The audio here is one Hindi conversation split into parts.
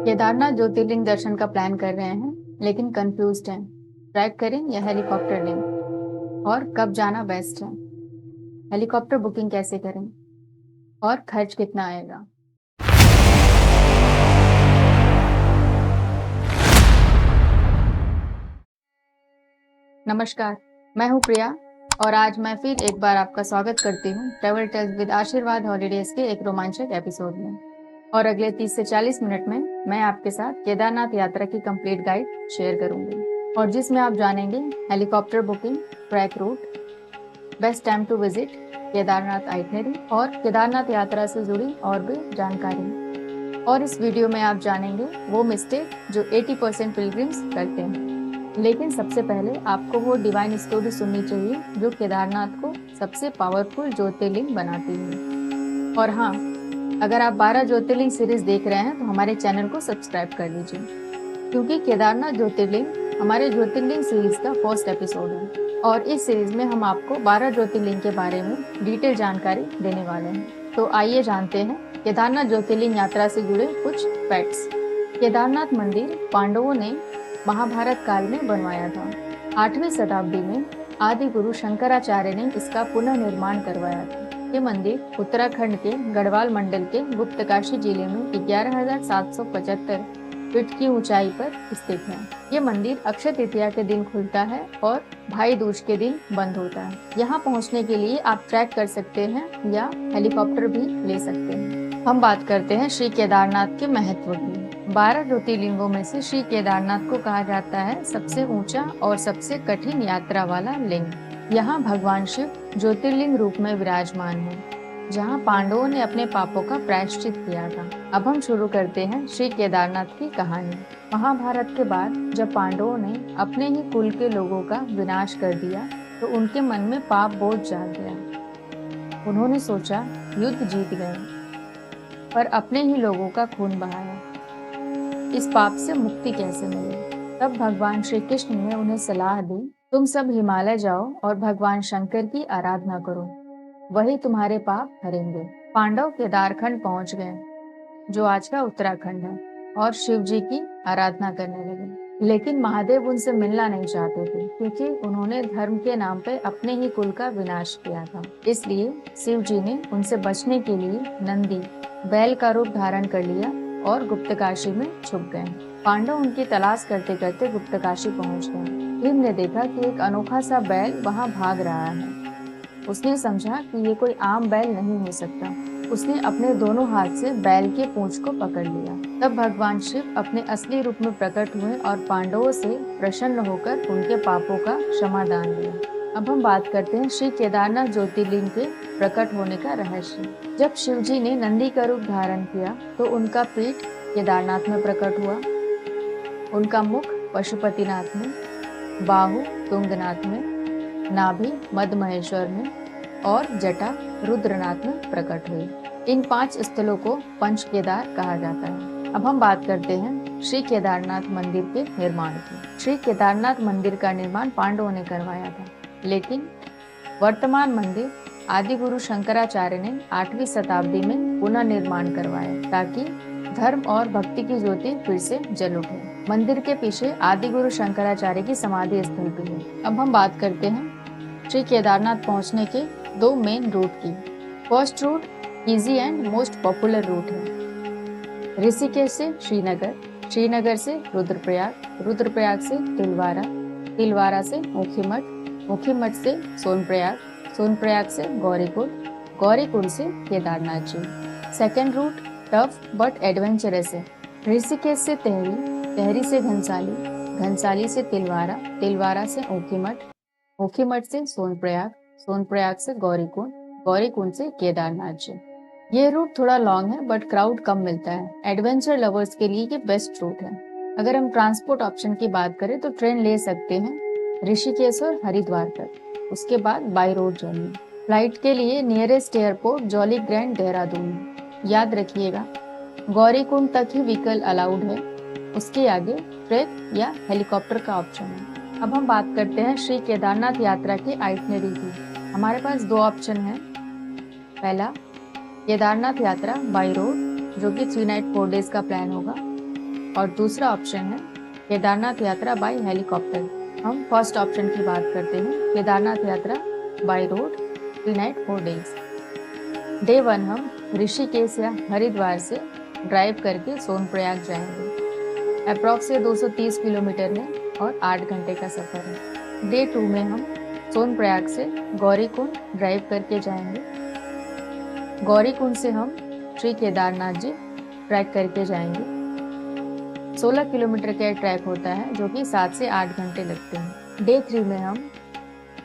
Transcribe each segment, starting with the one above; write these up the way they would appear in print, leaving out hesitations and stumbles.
केदारनाथ ज्योतिर्लिंग दर्शन का प्लान कर रहे हैं लेकिन कंफ्यूज्ड हैं। ट्रैक करें या हेलीकॉप्टर लें और कब जाना बेस्ट है। हेलीकॉप्टर बुकिंग कैसे करें और खर्च कितना आएगा। नमस्कार, मैं हूं प्रिया और आज मैं फिर एक बार आपका स्वागत करती हूं ट्रैवल टेल्स विद आशीर्वाद हॉलीडेज के एक रोमांचक एपिसोड में। और अगले 30 से 40 मिनट में मैं आपके साथ केदारनाथ यात्रा की कंप्लीट गाइड शेयर करूंगी और जिसमें आप जानेंगे helicopter booking, track route, best time to visit, Kedarnath itinerary और केदारनाथ यात्रा से जुड़ी और भी जानकारी। और इस वीडियो में आप जानेंगे वो मिस्टेक जो 80% पिलग्रिम्स करते हैं। लेकिन सबसे पहले आपको वो डिवाइन स्टोरी सुननी चाहिए जो केदारनाथ को सबसे पावरफुल ज्योतिर्लिंग बनाती है। और हाँ, अगर आप 12 ज्योतिर्लिंग सीरीज देख रहे हैं तो हमारे चैनल को सब्सक्राइब कर लीजिए, क्योंकि केदारनाथ ज्योतिर्लिंग हमारे ज्योतिर्लिंग सीरीज का फर्स्ट एपिसोड है और इस सीरीज में हम आपको 12 ज्योतिर्लिंग के बारे में डिटेल जानकारी देने वाले हैं। तो आइए जानते हैं केदारनाथ ज्योतिर्लिंग यात्रा से जुड़े कुछ फैक्ट्स। केदारनाथ मंदिर पांडवों ने महाभारत काल में बनवाया था। 8वीं शताब्दी में आदि गुरु शंकराचार्य ने इसका पुनर्निर्माण करवाया था। ये मंदिर उत्तराखंड के गढ़वाल मंडल के गुप्तकाशी जिले में 11,775 फीट की ऊंचाई पर स्थित है। ये मंदिर अक्षय तृतीया के दिन खुलता है और भाई दूज के दिन बंद होता है। यहाँ पहुँचने के लिए आप ट्रैक कर सकते हैं या हेलीकॉप्टर भी ले सकते हैं। हम बात करते हैं श्री केदारनाथ के महत्व की। 12 ज्योतिर्लिंगों में से श्री केदारनाथ को कहा जाता है सबसे ऊंचा और सबसे कठिन यात्रा वाला लिंग। यहाँ भगवान शिव ज्योतिर्लिंग रूप में विराजमान है, जहाँ पांडवों ने अपने पापों का प्रायश्चित किया था। अब हम शुरू करते हैं श्री केदारनाथ की कहानी। महाभारत के बाद जब पांडवों ने अपने ही कुल के लोगों का विनाश कर दिया तो उनके मन में पाप बोझ जाग गया। उन्होंने सोचा युद्ध जीत गए, पर अपने ही लोगों का खून बहाया। इस पाप से मुक्ति कैसे मिले? तब भगवान श्री कृष्ण ने उन्हें सलाह दी, तुम सब हिमालय जाओ और भगवान शंकर की आराधना करो, वही तुम्हारे पाप हरेंगे। पांडव केदारखंड पहुंच गए, जो आज का उत्तराखंड है, और शिव जी की आराधना करने लगे। लेकिन महादेव उनसे मिलना नहीं चाहते थे, क्योंकि उन्होंने धर्म के नाम पे अपने ही कुल का विनाश किया था। इसलिए शिव जी ने उनसे बचने के लिए नंदी बैल का रूप धारण कर लिया और गुप्तकाशी में छुप गए। पांडव उनकी तलाश करते करते गुप्तकाशी पहुंच गए। भीम ने देखा कि एक अनोखा सा बैल वहां भाग रहा है। उसने समझा कि ये कोई आम बैल नहीं हो सकता। उसने अपने दोनों हाथ से बैल के पूंछ को पकड़ लिया। तब भगवान शिव अपने असली रूप में प्रकट हुए और पांडवों से प्रसन्न होकर उनके पापों का क्षमादान दिया। अब हम बात करते हैं श्री केदारनाथ ज्योतिर्लिंग के प्रकट होने का रहस्य। जब शिव जी ने नंदी का रूप धारण किया तो उनका पीठ केदारनाथ में प्रकट हुआ, उनका मुख पशुपतिनाथ में, बाहु तुंगनाथ में, नाभि मध्य महेश्वर में और जटा रुद्रनाथ में प्रकट हुई। इन 5 स्थलों को पंच केदार कहा जाता है। अब हम बात करते हैं श्री केदारनाथ मंदिर के निर्माण की। श्री केदारनाथ मंदिर का निर्माण पांडवों ने करवाया था, लेकिन वर्तमान मंदिर आदि गुरु शंकराचार्य ने 8वीं शताब्दी में पुनर्निर्माण करवाया, ताकि धर्म और भक्ति की ज्योति फिर से जल उठे। मंदिर के पीछे आदि गुरु शंकराचार्य की समाधि स्थल भी है। अब हम बात करते हैं श्री केदारनाथ पहुंचने के 2 मेन रूट की। First route easy and most popular route है। ऋषिकेश से श्रीनगर, श्रीनगर से रुद्रप्रयाग, रुद्रप्रयाग से तिलवारा, तिलवारा से ऊखीमठ, ऊखीमठ से सोनप्रयाग, सोनप्रयाग से गौरीकुंड, गौरीकुंड से Kedarnath ji. Second route tough but adventurous है। ऋषिकेश से तेहरी, तेहरी से घनसाली, घनसाली से तिलवारा, तिलवारा से ऊखीमठ, ऊखीमठ से सोनप्रयाग, सोनप्रयाग से गौरीकुंड, गौरीकुंड से केदारनाथ जी। ये रूट थोड़ा लॉन्ग है बट क्राउड कम मिलता है। एडवेंचर लवर्स के लिए ये बेस्ट रूट है। अगर हम ट्रांसपोर्ट ऑप्शन की बात करें तो ट्रेन ले सकते हैं ऋषिकेश और हरिद्वार तक, उसके बाद बाई रोड जर्नी। फ्लाइट के लिए nearest airport jolly grand Dehradun. याद रखिएगा, गौरीकुंड तक ही व्हीकल अलाउड है, उसके आगे ट्रैक या हेलीकॉप्टर का ऑप्शन है। अब हम बात करते हैं श्री केदारनाथ यात्रा के आइटनरी की। हमारे पास 2 ऑप्शन हैं। पहला, केदारनाथ यात्रा बाई रोड, जो कि 3 नाइट 4 डेज का प्लान होगा। और दूसरा ऑप्शन है केदारनाथ यात्रा बाय हेलीकॉप्टर। हम फर्स्ट ऑप्शन की बात करते हैं, केदारनाथ यात्रा by road 3 night 4 days. Day 1 हम ऋषिकेश या हरिद्वार से ड्राइव करके सोनप्रयाग जाएंगे। अप्रॉक्स 230 किलोमीटर है और 8 घंटे का सफर है। डे 2 में हम सोनप्रयाग से गौरीकुंड ड्राइव करके जाएंगे। गौरीकुंड से हम श्री केदारनाथ जी ट्रैक करके जाएंगे। 16 किलोमीटर का ट्रैक होता है जो कि 7 से 8 घंटे लगते हैं। डे 3 में हम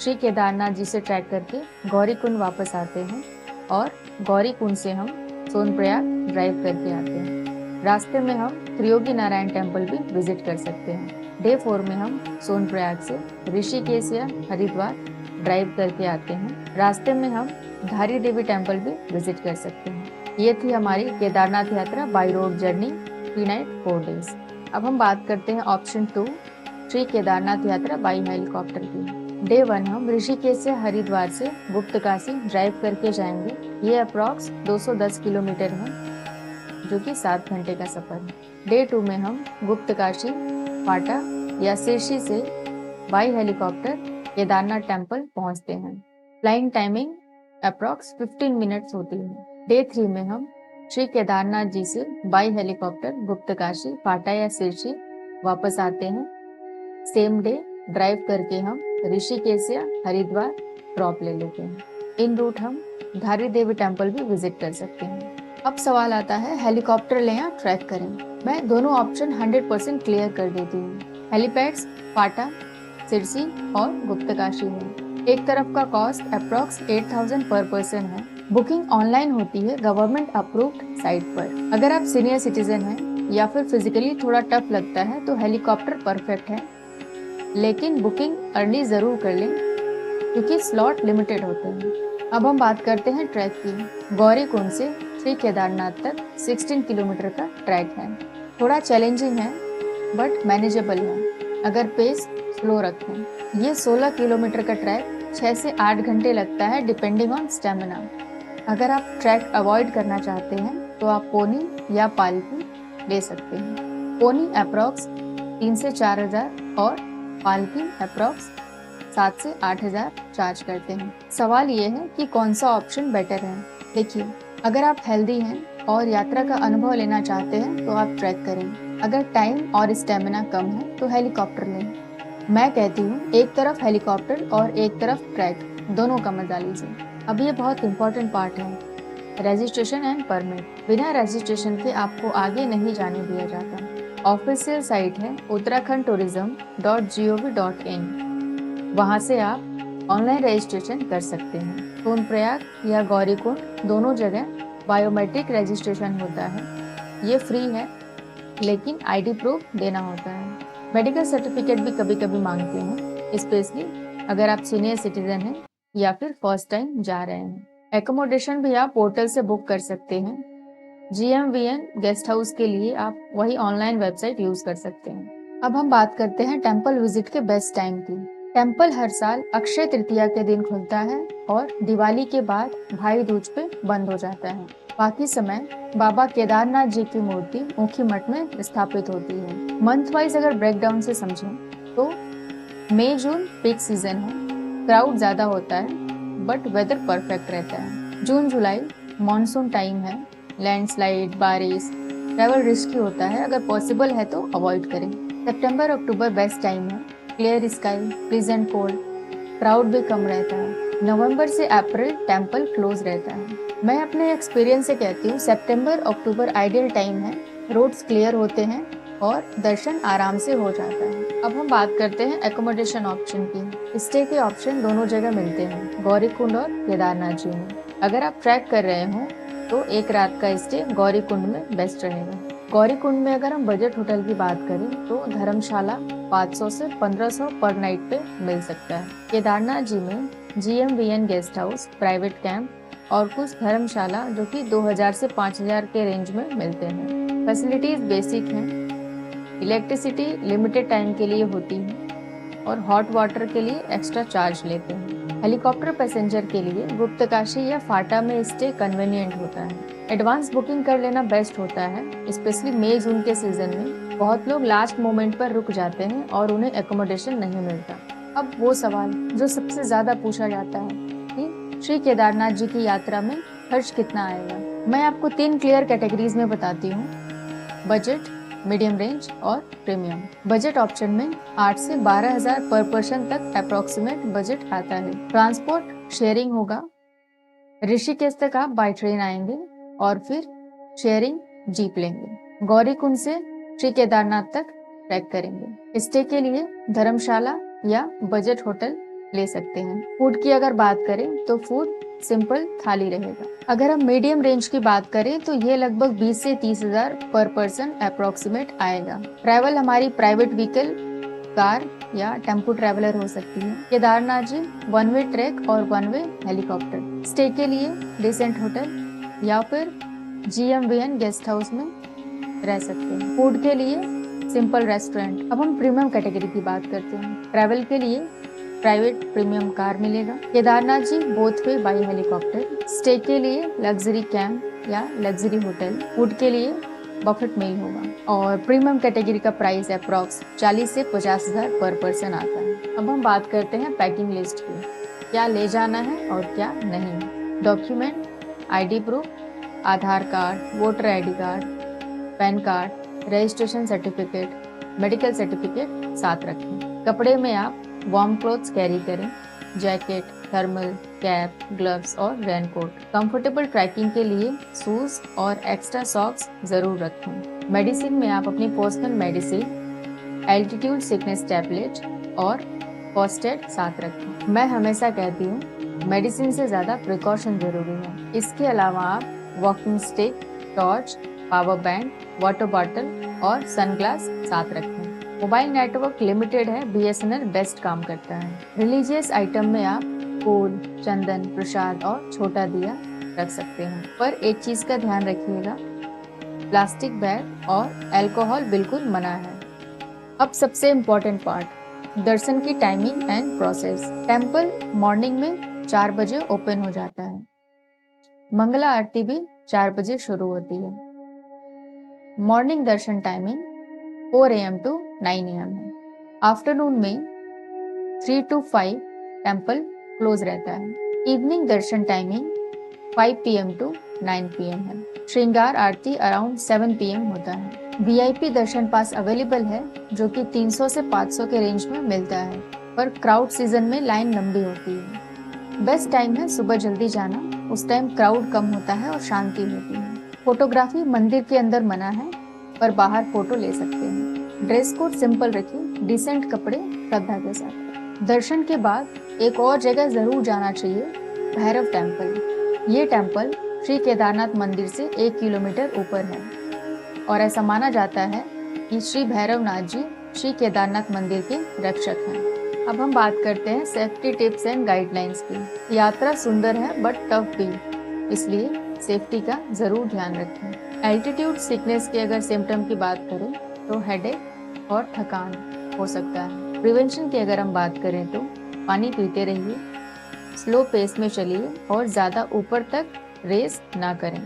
श्री केदारनाथ जी से ट्रैक करके गौरीकुंड वापस आते हैं और गौरीकुंड से हम सोनप्रयाग ड्राइव करके आते हैं। रास्ते में हम त्रियोगी नारायण टेम्पल भी विजिट कर सकते हैं। डे 4 में हम सोनप्रयाग से ऋषिकेश या हरिद्वार ड्राइव करके आते हैं। रास्ते में हम धारी देवी टेम्पल भी विजिट कर सकते हैं। ये थी हमारी केदारनाथ यात्रा by road journey 3 night 4 days. अब हम बात करते हैं ऑप्शन 2 श्री केदारनाथ यात्रा बाय हेलीकॉप्टर की। डे 1 हम ऋषिकेश से हरिद्वार से गुप्तकाशी ड्राइव करके जाएंगे। ये अप्रॉक्स 210 किलोमीटर है जो कि 7 घंटे का सफर है। डे 2 में हम गुप्तकाशी, पाटा या शीर्षी से बाय हेलीकॉप्टर केदारनाथ टेम्पल पहुंचते हैं। फ्लाइंग टाइमिंग अप्रॉक्स 15 मिनट्स होती है। डे 3 में हम श्री केदारनाथ जी से बाय हेलीकॉप्टर गुप्तकाशी, पाटा या शीर्षी वापस आते हैं। सेम डे ड्राइव करके हम ऋषिकेश या हरिद्वार ड्रॉप ले लेते हैं। इन रूट हम धारी देवी टेम्पल भी विजिट कर सकते हैं। अब सवाल आता है हेलीकॉप्टर लें या ट्रैक करें। मैं दोनों ऑप्शन 100% क्लियर कर देती हूँ। हेलीपैड्स पाटा, शीर्षी और गुप्तकाशी में एक तरफ का कॉस्ट अप्रॉक्स 8,000 पर पर्सन है। बुकिंग ऑनलाइन होती है गवर्नमेंट अप्रूव्ड साइट पर। अगर आप सीनियर सिटीजन हैं या फिर फिजिकली थोड़ा टफ लगता है तो हेलीकॉप्टर परफेक्ट है, लेकिन बुकिंग अर्ली जरूर कर लें क्योंकि स्लॉट लिमिटेड होते हैं। अब हम बात करते हैं ट्रैक की। गौरीकुंड से श्री केदारनाथ तक 16 किलोमीटर का ट्रैक है। थोड़ा चैलेंजिंग है बट मैनेजेबल है अगर पेस स्लो रखें। ये 16 किलोमीटर का ट्रैक 6 से 8 घंटे लगता है डिपेंडिंग ऑन स्टेमिना। अगर आप ट्रैक अवॉइड करना चाहते हैं तो आप पोनी या पालकी ले सकते हैं। पोनी अप्रॉक्स 3 से 4,000 और पालकी अप्रॉक्स 7 से 8,000 चार्ज करते हैं। सवाल ये है कि कौन सा ऑप्शन बेटर है। देखिए, अगर आप हेल्दी हैं और यात्रा का अनुभव लेना चाहते हैं तो आप ट्रैक करें। अगर टाइम और स्टेमिना कम है तो हेलीकॉप्टर लें। मैं कहती हूँ एक तरफ हेलीकॉप्टर और एक तरफ ट्रैक, दोनों का मजा लीजिए। अब ये बहुत इंपॉर्टेंट पार्ट है, रजिस्ट्रेशन एंड परमिट। बिना रजिस्ट्रेशन के आपको आगे नहीं जाने दिया जाता। ऑफिशियल साइट है uttarakhand.tourism.gov.in। वहाँ से आप ऑनलाइन रजिस्ट्रेशन कर सकते हैं। सोनप्रयाग या गौरीकुंड दोनों जगह बायोमेट्रिक रजिस्ट्रेशन होता है। ये फ्री है लेकिन आईडी प्रूफ देना होता है। मेडिकल सर्टिफिकेट भी कभी कभी मांगते हैं, स्पेशली अगर आप सीनियर सिटीजन हैं या फिर फर्स्ट टाइम जा रहे हैं। एकोमोडेशन भी आप पोर्टल से बुक कर सकते हैं। GMVN गेस्ट हाउस के लिए आप वही ऑनलाइन वेबसाइट यूज कर सकते हैं। अब हम बात करते हैं टेम्पल विजिट के बेस्ट टाइम की। टेम्पल हर साल अक्षय तृतीया के दिन खुलता है और दिवाली के बाद भाई दूज पे बंद हो जाता है। बाकी समय बाबा केदारनाथ जी की मूर्ति ऊखी मठ में स्थापित होती है। मंथ वाइज अगर ब्रेकडाउन से समझें तो मई जून पीक सीजन है, क्राउड ज्यादा होता है बट वेदर परफेक्ट रहता है। जून जुलाई मॉनसून टाइम है, लैंडस्लाइड, बारिश, ट्रैवल रिस्की होता है, अगर पॉसिबल है तो अवॉइड करें। सितंबर अक्टूबर बेस्ट टाइम है, clear sky, pleasant cold, crowd भी कम रहता है। नवंबर से अप्रैल टेम्पल क्लोज रहता है। मैं अपने एक्सपीरियंस से कहती हूँ सितंबर अक्टूबर आइडियल टाइम है, रोड्स क्लियर होते हैं और दर्शन आराम से हो जाता है। अब हम बात करते हैं एकोमोडेशन ऑप्शन की। स्टे के ऑप्शन दोनों जगह मिलते हैं, गौरीकुंड और केदारनाथ जी में। अगर आप ट्रैक कर रहे हो तो एक रात का स्टे गौरीकुंड में बेस्ट रहेगा। गौरीकुंड में अगर हम बजट होटल की बात करें तो धर्मशाला 500 से 1500 पर नाइट पे मिल सकता है। केदारनाथ जी में GMVN guest house, private camp और कुछ धर्मशाला जो कि 2000 से 5000 के रेंज में मिलते हैं। फैसिलिटीज बेसिक हैं, इलेक्ट्रिसिटी लिमिटेड टाइम के लिए होती है और हॉट वाटर के लिए एक्स्ट्रा चार्ज लेते हैं। हेलीकॉप्टर पैसेंजर के लिए गुप्तकाशी या फाटा में स्टे कन्वीनियंट होता है। एडवांस बुकिंग कर लेना बेस्ट होता है, स्पेशली मई जून के सीजन में बहुत लोग लास्ट मोमेंट पर रुक जाते हैं और उन्हें एकोमोडेशन नहीं मिलता। अब वो सवाल जो सबसे ज्यादा पूछा जाता है कि श्री केदारनाथ जी की यात्रा में खर्च कितना आएगा। मैं आपको 3 क्लियर कैटेगरीज में बताती हूँ: बजट, मीडियम रेंज और प्रीमियम। बजट ऑप्शन में 8 से 12,000 पर पर्सन तक अप्रोक्सीमेट बजट आता है। ट्रांसपोर्ट शेयरिंग होगा। ऋषिकेश तक आप बाय ट्रेन आएंगे और फिर शेयरिंग जीप लेंगे। गौरीकुंड से श्री केदारनाथ तक ट्रैक करेंगे। स्टे के लिए धर्मशाला या बजट होटल ले सकते हैं। फूड की अगर बात करें तो फूड सिंपल थाली रहेगा। अगर हम मीडियम रेंज की बात करें तो ये लगभग 20 से 30,000 पर पर्सन अप्रोक्सीमेट आएगा। ट्रैवल हमारी प्राइवेट व्हीकल, कार या टेम्पो ट्रैवलर हो सकती है। केदारनाथ जी 1 वे ट्रैक और 1 वे हेलीकॉप्टर। स्टे के लिए डिसेंट होटल या फिर GMVN गेस्ट हाउस में रह सकते हैं। फूड के लिए सिंपल रेस्टोरेंट। अब हम प्रीमियम कैटेगरी की बात करते हैं। ट्रैवल के लिए प्राइवेट प्रीमियम कार मिलेगा। Kedarnath ji both way by helicopter. Stay के लिए लग्जरी कैंप या लग्जरी होटल। फूड के लिए बफेट मील होगा और प्रीमियम कैटेगरी का प्राइस अप्रॉक्स 40 से 50,000 पर पर्सन आता है। अब हम बात करते हैं पैकिंग लिस्ट की, क्या ले जाना है और क्या नहीं। Document, ID proof, Aadhaar card, voter ID card, PAN card, registration certificate, medical certificate साथ रखें। कपड़े में आप वार्म क्लोथ्स कैरी करें, जैकेट, थर्मल, कैप, ग्लव्स और रेनकोट। कंफर्टेबल ट्रैकिंग के लिए शूज और एक्स्ट्रा सॉक्स जरूर रखें। मेडिसिन में आप अपनी personal medicine, altitude sickness tablet और फर्स्ट एड साथ रखें। मैं हमेशा कहती हूँ मेडिसिन से ज्यादा प्रिकॉशन जरूरी है। इसके अलावा आप walking stick, torch, power bank, water bottle और सनग्लास साथ रखें। मोबाइल नेटवर्क लिमिटेड है, BSNL बेस्ट काम करता है। रिलीजियस आइटम में आप फूल, चंदन, प्रसाद और छोटा दिया रख सकते हैं। पर एक चीज का ध्यान रखिएगा, प्लास्टिक बैग और अल्कोहल बिल्कुल मना है। अब सबसे इम्पोर्टेंट पार्ट, दर्शन की timing and process. Temple morning में 4 बजे ओपन हो जाता है। मंगला आरती भी 4 बजे शुरू होती है। Morning Darshan timing 4 AM to 9 AM है। आफ्टरनून में 3 to 5 टेम्पल क्लोज रहता है। Evening Darshan timing 5 PM to 9 PM है। श्रृंगार आरती अराउंड 7 PM होता है। VIP दर्शन पास अवेलेबल है जो कि 300 से 500 के रेंज में मिलता है, पर क्राउड सीजन में लाइन लंबी होती है। बेस्ट टाइम है सुबह जल्दी जाना, उस टाइम क्राउड कम होता है और शांति होती है। फोटोग्राफी मंदिर के अंदर मना है, पर बाहर फोटो ले सकते हैं। ड्रेस कोड सिंपल रखिए, डिसेंट कपड़े श्रद्धा के साथ। दर्शन के बाद एक और जगह जरूर जाना चाहिए, भैरव टेम्पल। ये टेम्पल श्री केदारनाथ मंदिर से 1 किलोमीटर ऊपर है और ऐसा माना जाता है कि श्री भैरवनाथ जी श्री केदारनाथ मंदिर के रक्षक हैं। अब हम बात करते हैं सेफ्टी टिप्स एंड गाइडलाइंस की। यात्रा सुंदर है बट टफ भी, इसलिए सेफ्टी का जरूर ध्यान रखें। एल्टीट्यूड सिकनेस के अगर सिम्टम की बात करें तो हेडेक और थकान हो सकता है। प्रिवेंशन की अगर हम बात करें तो पानी पीते रहिए, स्लो पेस में चलिए और ज़्यादा ऊपर तक रेस ना करें।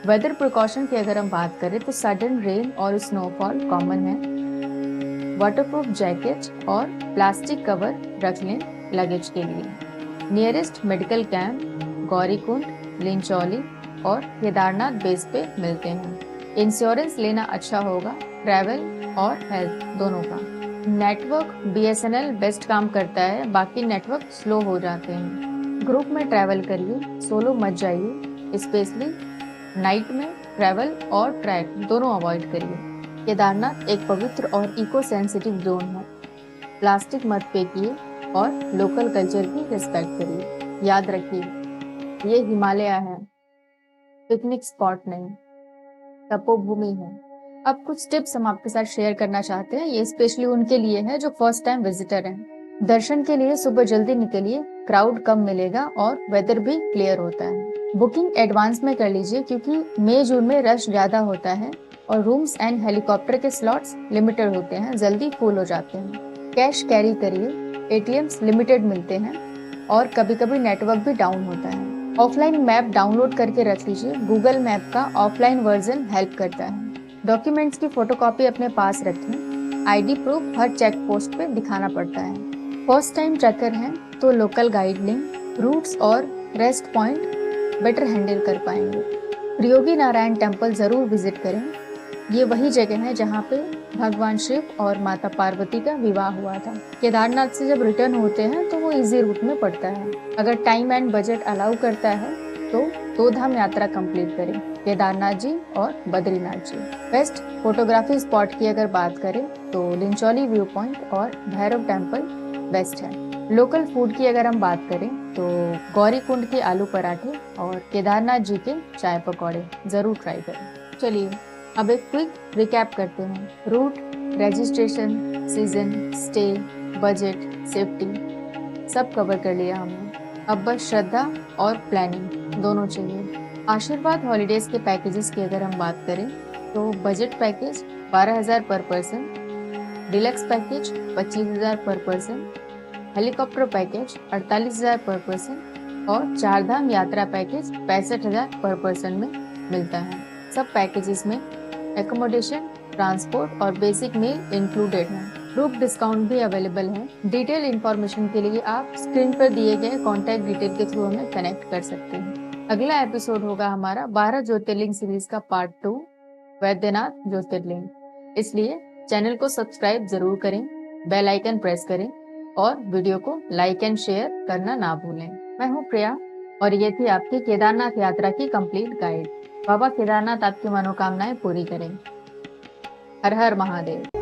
वेदर प्रिकॉशन की अगर हम बात करें तो सडन रेन और स्नोफॉल कॉमन है। वाटरप्रूफ जैकेट और प्लास्टिक कवर रख लें लगेज के लिए। Nearest medical camp Gaurikund, Linchauli और केदारनाथ बेस पे मिलते हैं। इंश्योरेंस लेना अच्छा होगा, ट्रैवल और हेल्थ दोनों का। नेटवर्क BSNL बेस्ट काम करता है, बाकी नेटवर्क स्लो हो जाते हैं। ग्रुप में ट्रैवल करिए, सोलो मत जाइए, स्पेशली नाइट में ट्रैवल और ट्रैक दोनों अवॉइड करिए। केदारनाथ एक पवित्र और इको सेंसिटिव जोन है, प्लास्टिक मत फेंकिए और लोकल कल्चर की रिस्पेक्ट करिए। याद रखिए ये हिमालय है, पिकनिक स्पॉट नहीं, तपोभूमि है। अब कुछ टिप्स हम आपके साथ शेयर करना चाहते हैं, ये स्पेशली उनके लिए है जो फर्स्ट टाइम विजिटर हैं। दर्शन के लिए सुबह जल्दी निकलिए, क्राउड कम मिलेगा और वेदर भी क्लियर होता है। बुकिंग एडवांस में कर लीजिए क्योंकि मई जून में रश ज्यादा होता है और रूम्स एंड हेलीकॉप्टर के स्लॉट्स लिमिटेड होते हैं, जल्दी फुल हो जाते हैं। कैश कैरी करिए, ATMs लिमिटेड मिलते हैं और कभी कभी नेटवर्क भी डाउन होता है। ऑफलाइन मैप डाउनलोड करके रख लीजिए, गूगल मैप का ऑफलाइन वर्जन हेल्प करता है। डॉक्यूमेंट्स की फोटोकॉपी अपने पास रखें। आईडी प्रूफ हर चेक पोस्ट पे दिखाना पड़ता है। फर्स्ट टाइम ट्रैकर हैं तो लोकल गाइड लिंक, रूट्स और रेस्ट पॉइंट बेटर हैंडल कर पाएंगे। त्रियोगी नारायण टेम्पल जरूर विजिट करें। ये वही जगह है जहाँ पे भगवान शिव और माता पार्वती का विवाह हुआ था। केदारनाथ से जब रिटर्न होते हैं तो वो इजी रूट में पड़ता है। अगर टाइम एंड बजट अलाउ करता है तो 2 धाम यात्रा कंप्लीट करें, केदारनाथ जी और बद्रीनाथ जी। बेस्ट फोटोग्राफी स्पॉट की अगर बात करें तो लिंचौली व्यू पॉइंट और भैरव टेम्पल बेस्ट है। लोकल फूड की अगर हम बात करें तो गौरी कुंड के आलू पराठे और केदारनाथ जी के चाय पकौड़े जरूर ट्राई करें। चलिए अब एक क्विक रिकैप करते हैं। Route, registration, season, stay, budget, safety सब कवर कर लिया हमने। अब बस श्रद्धा और प्लानिंग दोनों चाहिए। आशीर्वाद हॉलीडेज के पैकेजेस की अगर हम बात करें तो बजट पैकेज 12,000 पर पर्सन, डिलक्स पैकेज 25,000 पर पर्सन, हेलीकॉप्टर पैकेज 48,000 पर पर्सन और 4 धाम यात्रा पैकेज 65,000 पर पर्सन में मिलता है। सब पैकेजेस में एकोमोडेशन, ट्रांसपोर्ट और बेसिक मील इंक्लूडेड है। ग्रुप डिस्काउंट भी अवेलेबल है। डिटेल इंफॉर्मेशन के लिए आप स्क्रीन पर दिए गए कॉन्टैक्ट डिटेल के थ्रू हमें कनेक्ट कर सकते हैं। अगला एपिसोड होगा हमारा 12 ज्योतिर्लिंग सीरीज का पार्ट 2, वैद्यनाथ ज्योतिर्लिंग। इसलिए चैनल को सब्सक्राइब जरूर करें, बेल आइकन प्रेस करें और वीडियो को लाइक एंड शेयर करना ना भूलें। मैं हूँ प्रिया और ये थी आपकी केदारनाथ यात्रा की कंप्लीट गाइड। बाबा केदारनाथ आपकी मनोकामनाएं पूरी करें। हर हर महादेव।